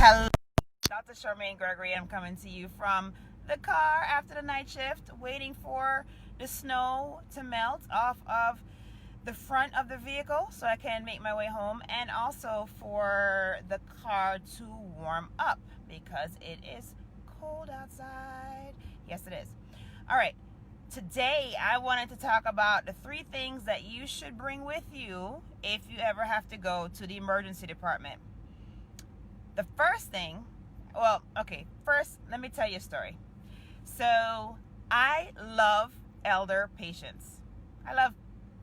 Hello, Dr. Charmaine Gregory. I'm coming to you from the car after the night shift, waiting for the snow to melt off of the front of the vehicle so I can make my way home, and also for the car to warm up because it is cold outside. Yes, it is. All right. Today, I wanted to talk about the 3 things that you should bring with you if you ever have to go to the emergency department. The first thing, first, let me tell you a story. So, I love elder patients. I love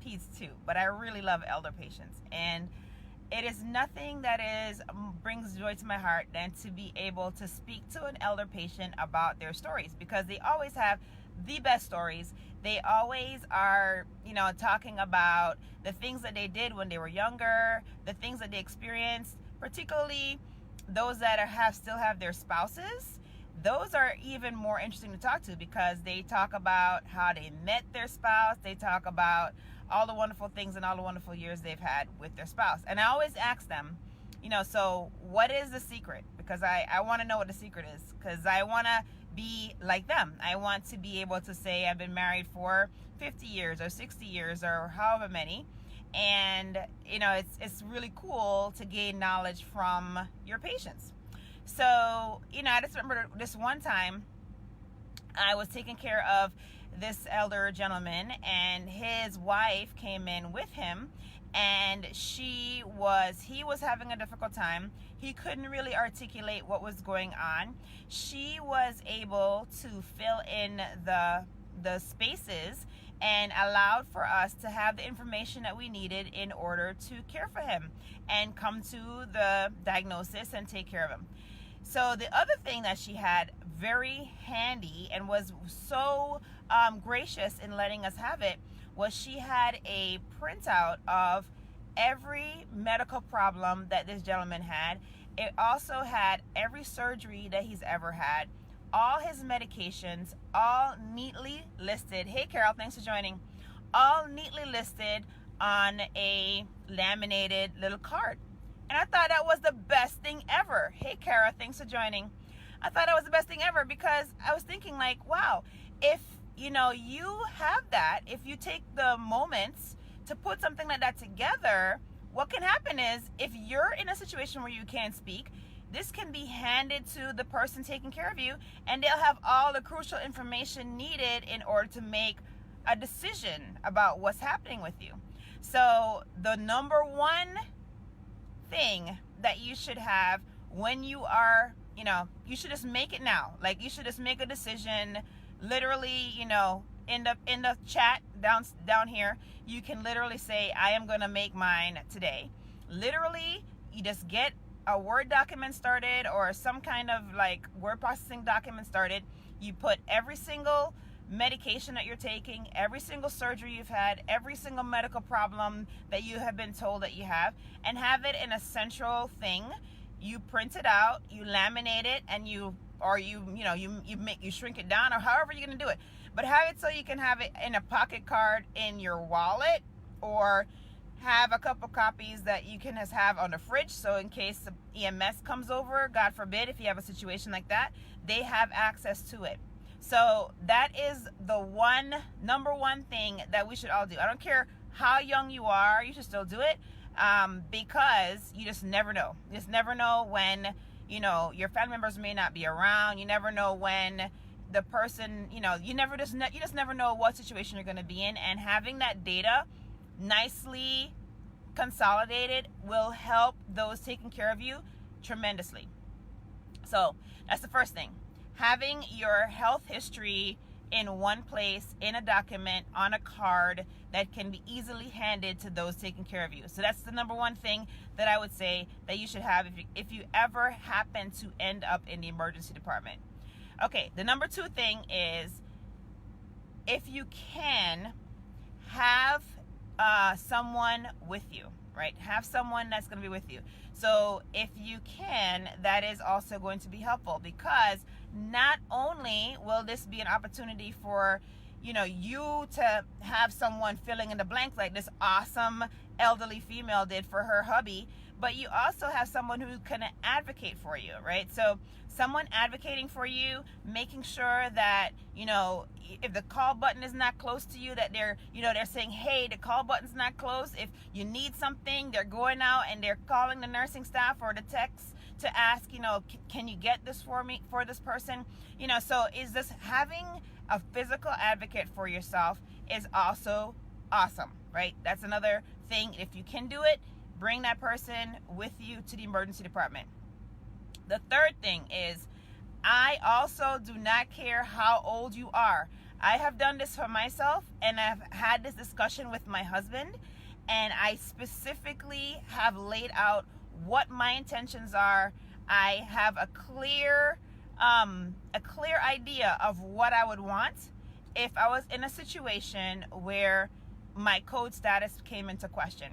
peds too, but I really love elder patients. And it is nothing that brings joy to my heart than to be able to speak to an elder patient about their stories, because they always have the best stories. They always are, talking about the things that they did when they were younger, the things that they experienced, particularly those that still have their spouses. Those are even more interesting to talk to because they talk about how they met their spouse. They talk about all the wonderful things and all the wonderful years they've had with their spouse. And I always ask them, so what is the secret? Because I want to know what the secret is, because I want to be like them. I want to be able to say I've been married for 50 years or 60 years or however many. And, it's really cool to gain knowledge from your patients. So, I just remember this one time I was taking care of this elder gentleman, and his wife came in with him, and he was having a difficult time. He couldn't really articulate what was going on. She was able to fill in the spaces and allowed for us to have the information that we needed in order to care for him and come to the diagnosis and take care of him. So the other thing that she had very handy and was so gracious in letting us have it was she had a printout of every medical problem that this gentleman had. It also had every surgery that he's ever had, all his medications, all neatly listed. Hey, Carol, thanks for joining. All neatly listed on a laminated little card. And I thought that was the best thing ever. Hey, Kara, thanks for joining. I thought that was the best thing ever because I was thinking wow, if, you have that, if you take the moments to put something like that together, what can happen is if you're in a situation where you can't speak, this can be handed to the person taking care of you, and they'll have all the crucial information needed in order to make a decision about what's happening with you. So the number one thing that you should have when you are, you should just make it now. Like, you should just make a decision. Literally, in the chat down here, you can literally say, I am going to make mine today. Literally, you just get a Word document started or some kind of word processing document started. You put every single medication that you're taking, every single surgery you've had, every single medical problem that you have been told that you have, and have it in a central thing. You print it out, you laminate it, and you shrink it down, or however you're going to do it. But have it so you can have it in a pocket card in your wallet, or have a couple copies that you can just have on the fridge, so in case the EMS comes over, God forbid, if you have a situation like that, they have access to it. So that is the number one thing that we should all do. I don't care how young you are, you should still do it, because you just never know. You just never know when, your family members may not be around. You never know when the person, you just never know what situation you're going to be in, and having that data nicely consolidated will help those taking care of you tremendously. So that's the first thing. Having your health history in one place, in a document, on a card that can be easily handed to those taking care of you. So that's the number one thing that I would say that you should have if you ever happen to end up in the emergency department. Okay, the number 2 thing is, if you can, have someone with you, right? Have someone that's going to be with you. So if you can, that is also going to be helpful, because not only will this be an opportunity for you to have someone filling in the blanks like this awesome elderly female did for her hubby, but you also have someone who can advocate for you, right? So someone advocating for you, making sure that, if the call button is not close to you, that they're saying, hey, the call button's not close. If you need something, they're going out and they're calling the nursing staff or the techs to ask, can you get this for me, for this person? So is this having a physical advocate for yourself is also awesome, right? That's another thing. If you can do it, bring that person with you to the emergency department. The third thing is, I also do not care how old you are. I have done this for myself, and I've had this discussion with my husband, and I specifically have laid out what my intentions are. I have a clear idea of what I would want if I was in a situation where my code status came into question.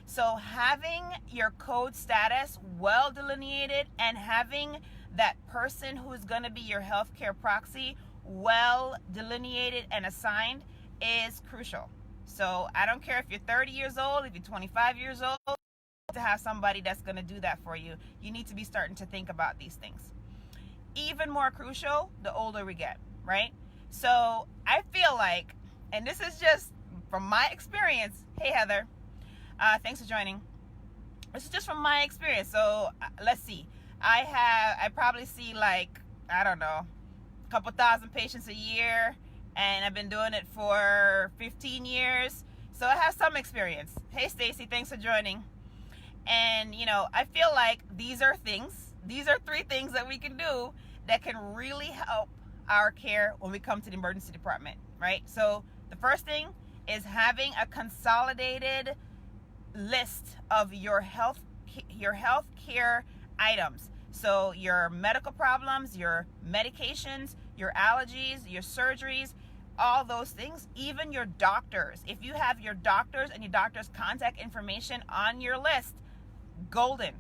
So having your code status well delineated and having that person who's going to be your healthcare proxy well delineated and assigned is crucial. So I don't care if you're 30 years old, if you're 25 years old, to have somebody that's going to do that for you. You need to be starting to think about these things. Even more crucial, the older we get, right? So I feel like, and this is just from my experience. Hey, Heather. Thanks for joining. This is just from my experience. So let's see. I probably see a couple thousand patients a year, and I've been doing it for 15 years. So I have some experience. Hey, Stacy, thanks for joining. And, I feel like these are 3 things that we can do that can really help our care when we come to the emergency department, right? So the first thing is having a consolidated list of your health care items. So your medical problems, your medications, your allergies, your surgeries, all those things, even your doctors. If you have your doctors and your doctor's contact information on your list, golden,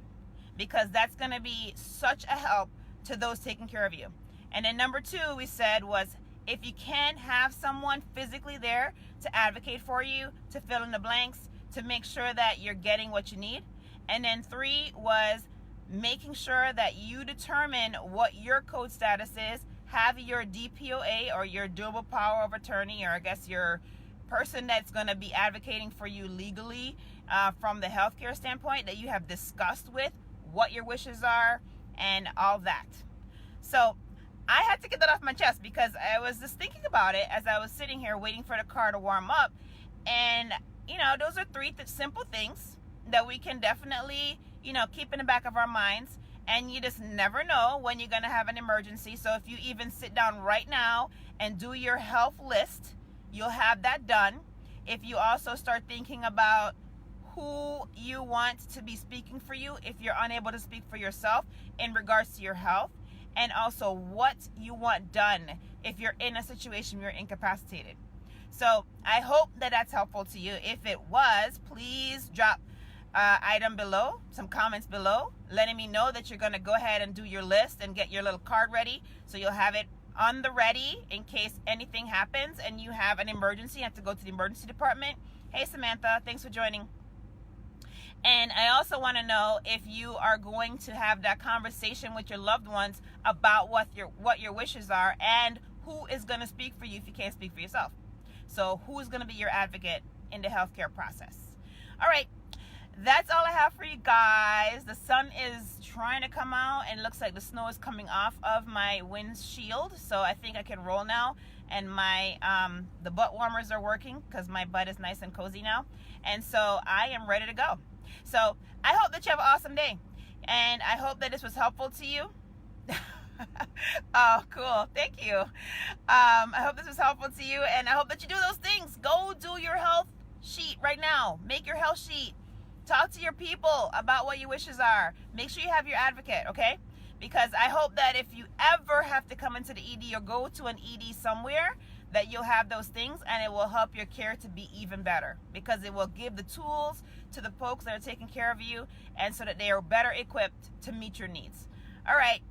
because that's going to be such a help to those taking care of you. And then number 2 we said was, if you can't have someone physically there to advocate for you, to fill in the blanks, to make sure that you're getting what you need. And then 3 was making sure that you determine what your code status is, have your DPOA or your durable power of attorney, or I guess your person that's going to be advocating for you legally from the healthcare standpoint, that you have discussed with what your wishes are and all that. So I had to get that off my chest because I was just thinking about it as I was sitting here waiting for the car to warm up. And, those are 3 simple things that we can definitely, keep in the back of our minds. And you just never know when you're going to have an emergency. So if you even sit down right now and do your health list, you'll have that done. If you also start thinking about who you want to be speaking for you if you're unable to speak for yourself in regards to your health, and also what you want done if you're in a situation where you're incapacitated. So I hope that that's helpful to you. If it was, please drop item below, some comments below, letting me know that you're going to go ahead and do your list and get your little card ready, so you'll have it on the ready in case anything happens and you have an emergency, you have to go to the emergency department. Hey, Samantha, thanks for joining. And I also want to know if you are going to have that conversation with your loved ones about what your wishes are, and who is going to speak for you if you can't speak for yourself. So who is going to be your advocate in the healthcare process? All right, that's all I have for you guys. The sun is trying to come out, and it looks like the snow is coming off of my windshield, so I think I can roll now. And my the butt warmers are working because my butt is nice and cozy now, and so I am ready to go. So I hope that you have an awesome day, and I hope that this was helpful to you. Oh, cool. Thank you. I hope this was helpful to you, and I hope that you do those things. Go do your health sheet right now. Make your health sheet. Talk to your people about what your wishes are. Make sure you have your advocate, okay? Because I hope that if you ever have to come into the ED or go to an ED somewhere, that you'll have those things, and it will help your care to be even better, because it will give the tools to the folks that are taking care of you, and so that they are better equipped to meet your needs. All right,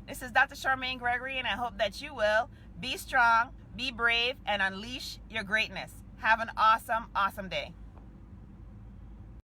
this is Dr. Charmaine Gregory, and I hope that you will be strong, be brave, and unleash your greatness. Have an awesome, awesome day.